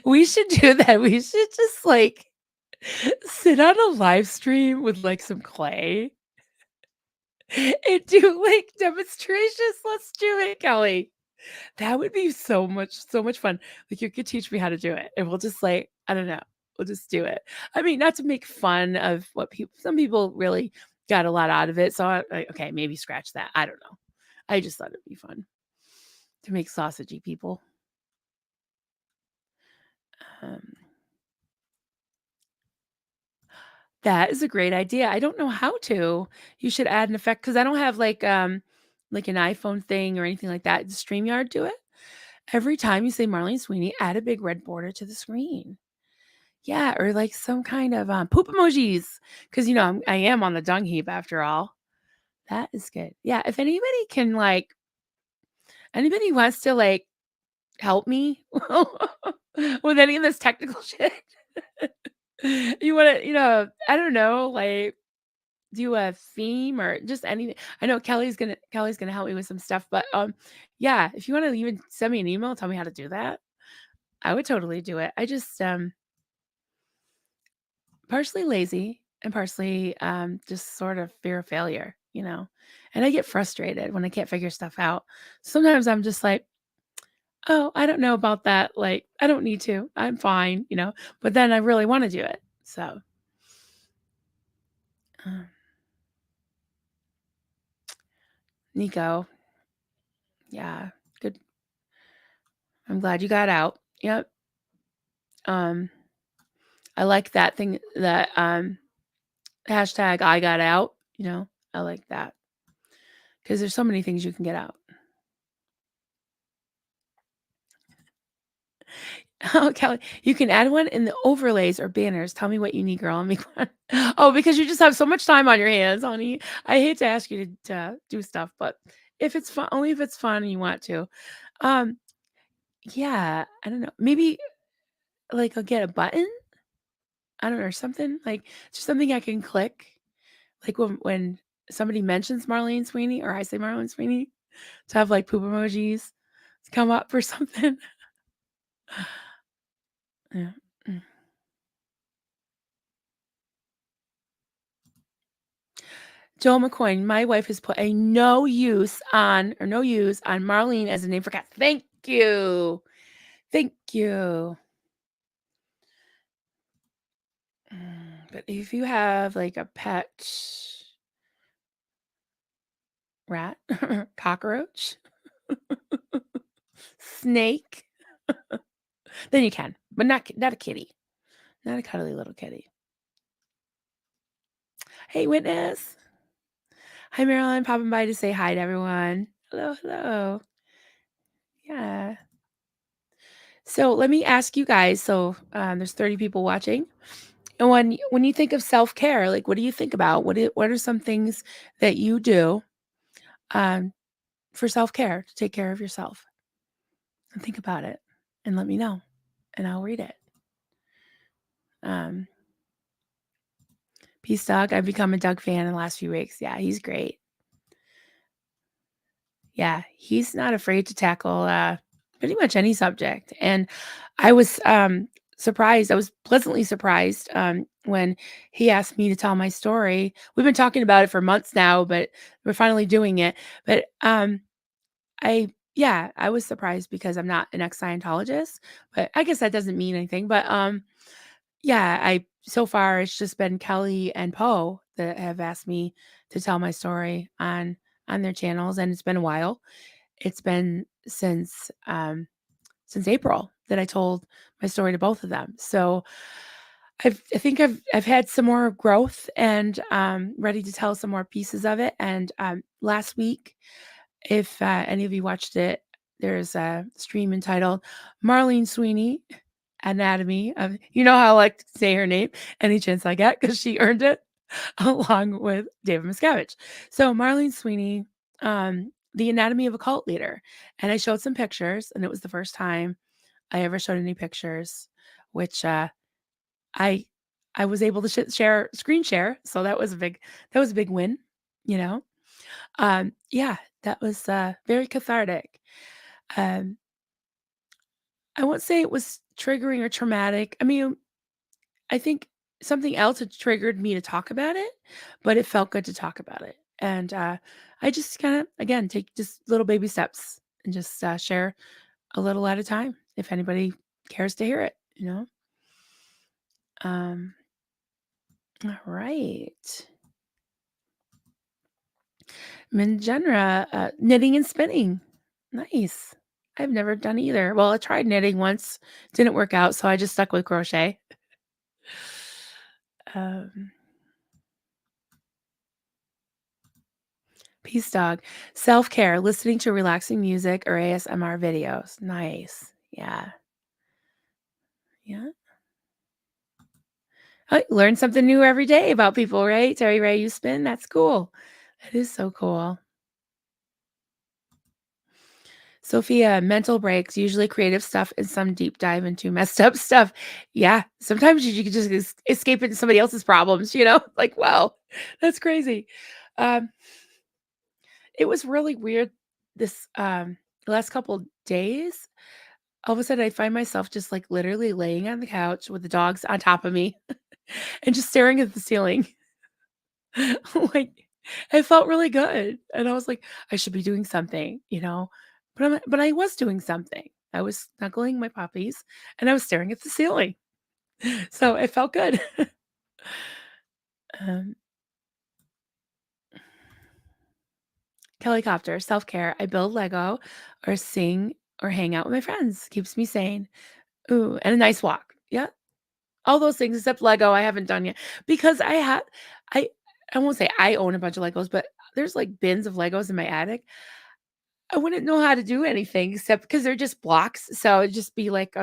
We should do that. We should just, like, sit on a live stream with, like, some clay and do, like, demonstrations. Let's do it, Kelly. That would be so much fun. Like, you could teach me how to do it, and we'll just, like I don't know, we'll just do it. I mean, not to make fun of what people some people really got a lot out of it, so okay, maybe scratch that. I don't know. I just thought it'd be fun to make sausagey people. Um, that is a great idea. I don't know how to. You should add an effect because I don't have, like an iPhone thing or anything like that. Does StreamYard do it? Every time you say Marlene Sweeney, add a big red border to the screen. Yeah, or like some kind of, poop emojis, because I am on the dung heap after all. That is good. Yeah, if anybody wants to, like, help me with any of this technical shit, you wanna, I don't know, like, do a theme or just anything. I know Kelly's gonna help me with some stuff, but, yeah, if you wanna even send me an email, tell me how to do that, I would totally do it. I just, partially lazy and partially, just sort of fear of failure. And I get frustrated when I can't figure stuff out. Sometimes I'm just like, "Oh, I don't know about that, like, I don't need to. I'm fine," but then I really wanna do it. So, uh, Nico, yeah, good. I'm glad you got out. Yep. Um, I like that thing that, hashtag I got out. I like that because there's so many things you can get out. Oh, Kelly, you can add one in the overlays or banners. Tell me what you need, girl. I'll make one. Oh, because you just have so much time on your hands, honey. I hate to ask you to do stuff, but if it's fun, only if it's fun and you want to. Um, yeah, I don't know. Maybe like I'll get a button. I don't know, something like just something I can click. Like when somebody mentions Marlene Sweeney or I say Marlene Sweeney to have like poop emojis come up or something. Yeah. Mm. Joel McCoy, my wife has put a no use on Marlene as a name for cat. Thank you. Thank you. But if you have like a pet rat, cockroach, snake, then you can, but not a kitty, not a cuddly little kitty. Hey, witness. Hi, Marilyn. Popping by to say hi to everyone. Hello, hello. Yeah. So let me ask you guys. So there's 30 people watching, and when you think of self care, like what do you think about? What are some things that you do um, for self care to take care of yourself? And think about it, and let me know, and I'll read it. Um, Peace, Doug. I've become a Doug fan in the last few weeks. Yeah, he's great. Yeah, he's not afraid to tackle pretty much any subject. And I was surprised. I was pleasantly surprised when he asked me to tell my story. We've been talking about it for months now, but we're finally doing it. But yeah, I was surprised because I'm not an ex-Scientologist, but I guess that doesn't mean anything. But yeah, I so far it's just been Kelly and Poe that have asked me to tell my story on their channels, and it's been a while. It's been since April that I told my story to both of them. So I think I've had some more growth and ready to tell some more pieces of it. And last week, if any of you watched it, there's a stream entitled Marlene Sweeney Anatomy of, you know how I like to say her name any chance I get because she earned it along with David Miscavige. So Marlene Sweeney, the anatomy of a cult leader. And I showed some pictures, and it was the first time I ever showed any pictures, which I I was able to share screen share. So that was a big win, you know. Yeah, that was very cathartic. Um, I won't say it was triggering or traumatic. I mean, I think something else had triggered me to talk about it, but it felt good to talk about it. And I just kind of, again, take just little baby steps and just share a little at a time if anybody cares to hear it, you know? Um, all right. Minjenra, knitting and spinning. Nice. I've never done either. Well, I tried knitting once, didn't work out, so I just stuck with crochet. Um, Peace dog. Self-care, listening to relaxing music or ASMR videos. Nice. Yeah. Yeah. Learn something new every day about people, right? Terry Ray, you spin? That's cool. That is so cool. Sophia, mental breaks, usually creative stuff and some deep dive into messed up stuff. Yeah. Sometimes you can just escape into somebody else's problems, you know? Like, wow, that's crazy. Um, it was really weird this the last couple days. All of a sudden I find myself just like literally laying on the couch with the dogs on top of me and just staring at the ceiling. Like, it felt really good, and I was like, "I should be doing something," you know? But I was doing something. I was snuggling my puppies, and I was staring at the ceiling. So, it felt good. Um, Helicopter, self-care. I build Lego or sing or hang out with my friends. Keeps me sane. Ooh, and a nice walk. Yeah, all those things except Lego I haven't done yet because I I won't say I own a bunch of Legos, but there's, like, bins of Legos in my attic. I wouldn't know how to do anything except because 'cause they're just blocks, so it'd just be like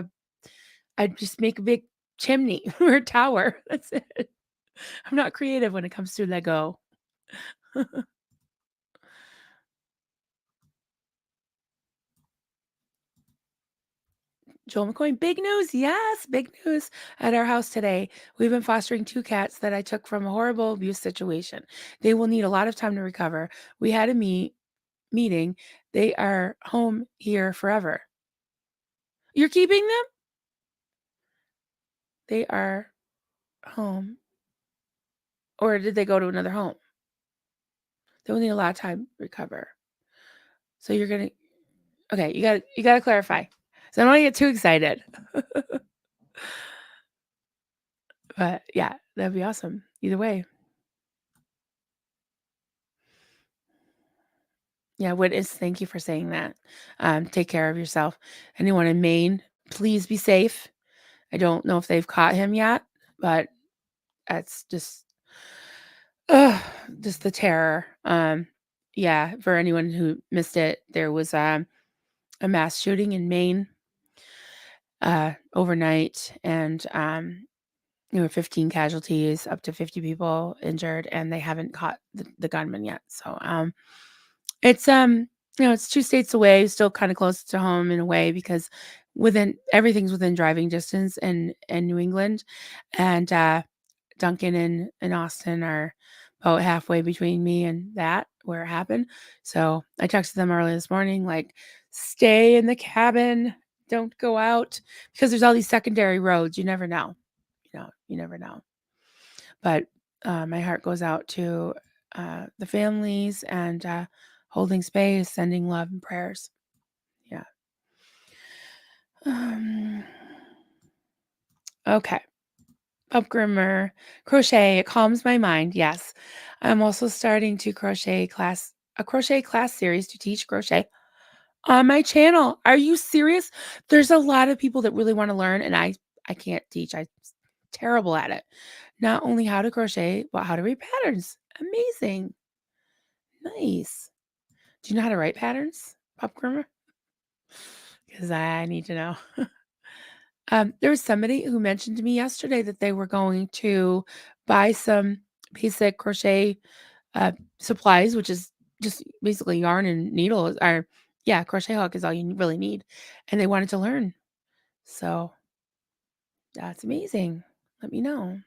I'd just make a big chimney or a tower, that's it. I'm not creative when it comes to Lego. Joel McCoy, big news. Yes, big news at our house today. We've been fostering 2 cats that I took from a horrible abuse situation. They will need a lot of time to recover. We had a meeting. They are home here forever. You're keeping them? They are home. Or did they go to another home? They will need a lot of time to recover. So you're gonna okay, you gotta clarify. So I don't wanna get too excited. But yeah, that'd be awesome. Either way. Yeah, what is thank you for saying that. Take care of yourself. Anyone in Maine, please be safe. I don't know if they've caught him yet, but that's ugh, just the terror. Yeah, for anyone who missed it, there was a mass shooting in Maine overnight, and there were 15 casualties, up to 50 people injured, and they haven't caught the gunman yet. So it's it's 2 states away, still kinda close to home in a way because within everything's within driving distance in New England, and, Duncan and Austin are about halfway between me and that, where it happened. So, I texted them early this morning, like, "Stay in the cabin, don't go out," because there's all these secondary roads, you never know, you never know. But, my heart goes out to, the families and, holding space, sending love and prayers. Yeah. Um, okay. Upgrimmer. Crochet, it calms my mind, yes. I'm also starting to a crochet class series to teach crochet on my channel. Are you serious? There's a lot of people that really wanna learn, and I can't teach, I'm terrible at it. Not only how to crochet, but how to read patterns. Amazing. Nice. Do you know how to write patterns, Popcorn? Because I need to know. There was somebody who mentioned to me yesterday that they were going to buy some basic crochet supplies, which is just basically yarn and needles. Or yeah, crochet hook is all you really need, and they wanted to learn. So that's amazing. Let me know.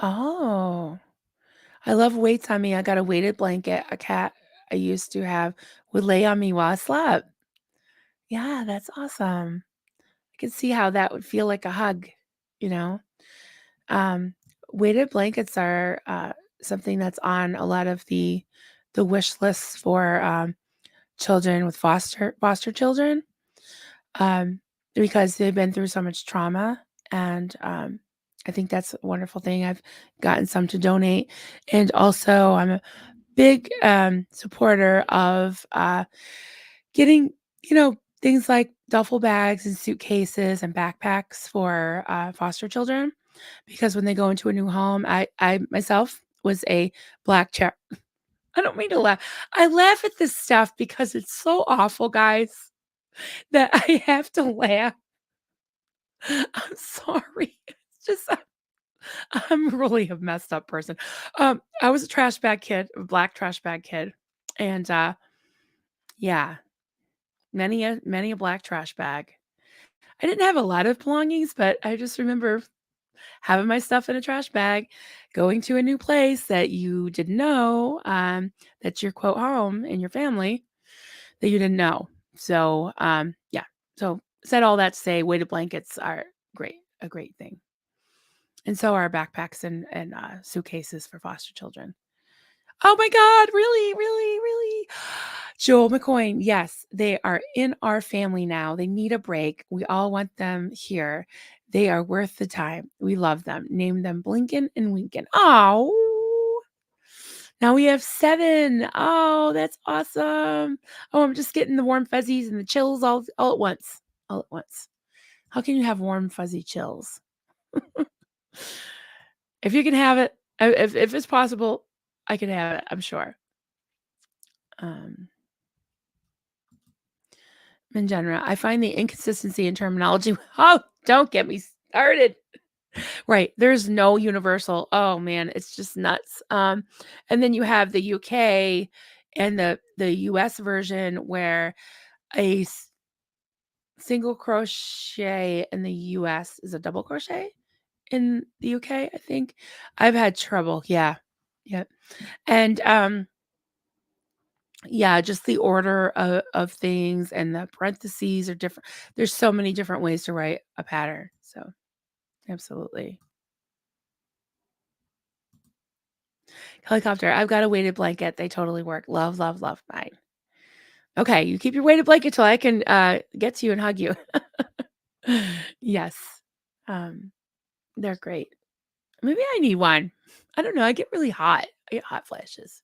Oh, I love weights on me. I got a weighted blanket. A cat I used to have would lay on me while I slept. Yeah, that's awesome. I can see how that would feel like a hug, you know? Um, Weighted blankets are, something that's on a lot of the wish lists for, children with foster children, um, because they've been through so much trauma, and, I think that's a wonderful thing. I've gotten some to donate, and also I'm a big, supporter of, getting, things like duffel bags and suitcases and backpacks for, foster children, because when they go into a new home, I myself was a black chair. I don't mean to laugh. I laugh at this stuff because it's so awful, guys, that I have to laugh. I'm sorry. It's just I'm really a messed up person. I was a trash bag kid, a black trash bag kid, and, yeah, many a black trash bag. I didn't have a lot of belongings, but I just remember having my stuff in a trash bag, going to a new place that you didn't know, that's your quote home and your family that you didn't know. So, yeah. So said all that to say weighted blankets are a great thing. And so are backpacks and suitcases for foster children. Oh my God, really, really, really? Joel McCoy, yes, they are in our family now. They need a break. We all want them here. They are worth the time. We love them. Name them Blinken and Winken. Oh, now we have 7. Oh, that's awesome. Oh, I'm just getting the warm fuzzies and the chills all at once. All at once. How can you have warm fuzzy chills? If you can have it, if it's possible, I can have it, I'm sure. Um in general, I find the inconsistency in terminology oh, don't get me started. Right, there's no universal. Oh, man, it's just nuts. And then you have the UK and the US version where a single crochet in the US is a double crochet in the UK, I think. I've had trouble, yeah. Yep. And, yeah, just the order of things and the parentheses are different. There's so many different ways to write a pattern, so absolutely. Helicopter, I've got a weighted blanket, they totally work. Love, love, love mine. Okay, you keep your weighted blanket till I can, get to you and hug you. Yes. Um, they're great. Maybe I need one. I don't know, I get really hot. I get hot flashes.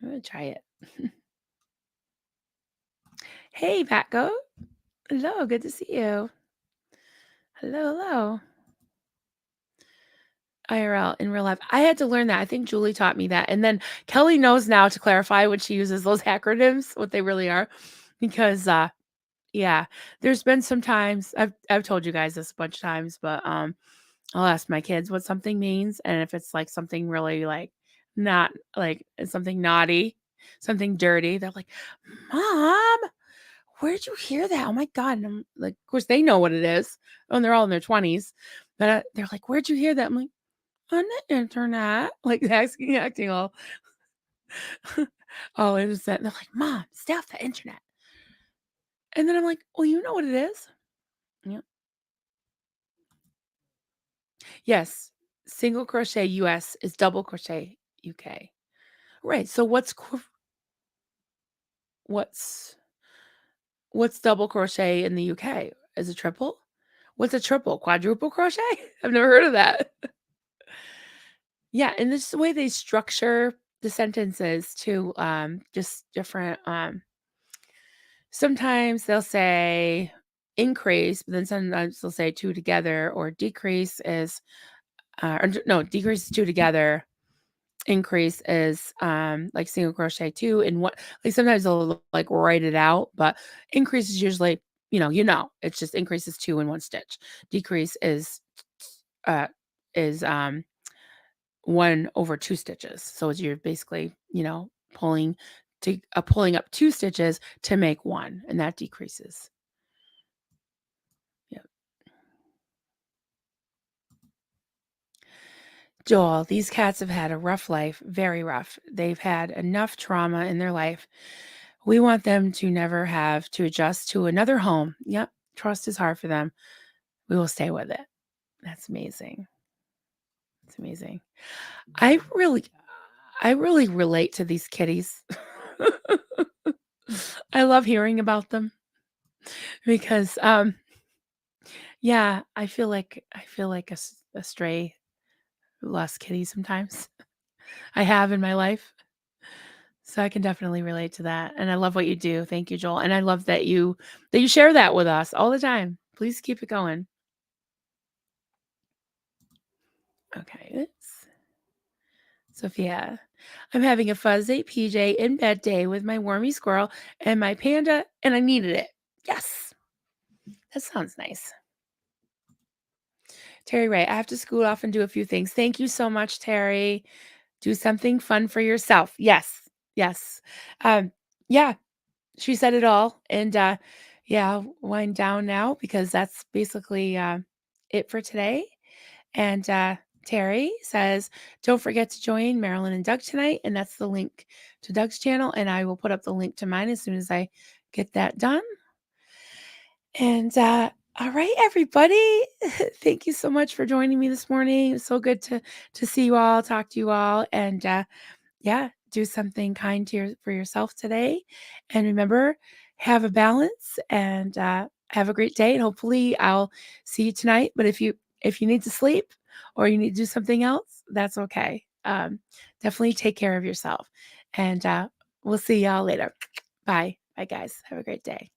I'm gonna try it. Hey, Patco. Hello, good to see you. Hello, hello. IRL, in real life. I had to learn that. I think Julie taught me that, and then Kelly knows now to clarify when she uses those acronyms, what they really are, because, yeah, there's been some times I've told you guys this a bunch of times, but, I'll ask my kids what something means, and if it's, like, something really, like, not like, it's something naughty, something dirty, they're like, "Mom, where'd you hear that? Oh my god," and I'm like, of course, they know what it is, and they're all in their 20s, but, they're like, "Where'd you hear that?" I'm like, "On the internet," like, acting all innocent, and they're like, "Mom, stay off the internet." And then I'm like, "Well, you know what it is." Yep. Yes, single crochet US is double crochet UK. Right, so what's what's double crochet in the UK? Is it triple? What's a triple? Quadruple crochet? I've never heard of that. Yeah, and this is the way they structure the sentences too, just different, sometimes they'll say increase, but then sometimes they'll say 2 together or decrease is, or no, decrease is 2 together, increase is, like single crochet 2 in one, like, sometimes they'll, like, write it out, but increase is usually, it's just increase is 2 in 1 stitch. Decrease uh, is, 1 over 2 stitches. So it's you're basically, pulling pulling up 2 stitches to make 1, and that decreases. Yeah. Joel, these cats have had a rough life, very rough. They've had enough trauma in their life. We want them to never have to adjust to another home. Yep. Trust is hard for them. We will stay with it. That's amazing. It's amazing. I really I really relate to these kitties. I love hearing about them because yeah, I feel like a stray lost kitty sometimes. I have in my life. So I can definitely relate to that, and I love what you do. Thank you, Joel, and I love that you share that with us all the time. Please keep it going. Okay, it's Sophia. I'm having a fuzzy PJ in bed day with my wormy squirrel and my panda, and I needed it. Yes, that sounds nice. Terry Ray, I have to scoot off and do a few things. Thank you so much, Terry. Do something fun for yourself. Yes, yes. Um, yeah, she said it all. And yeah, I'll wind down now because that's basically it for today. And Terry says, don't forget to join Marilyn and Doug tonight. And that's the link to Doug's channel. And I will put up the link to mine as soon as I get that done. And all right, everybody. Thank you so much for joining me this morning. It's so good to see you all, talk to you all. And yeah, do something kind for yourself today. And remember, have a balance and have a great day. And hopefully I'll see you tonight. But if you need to sleep or you need to do something else, that's okay. Definitely take care of yourself. And we'll see y'all later. Bye. Bye, guys. Have a great day.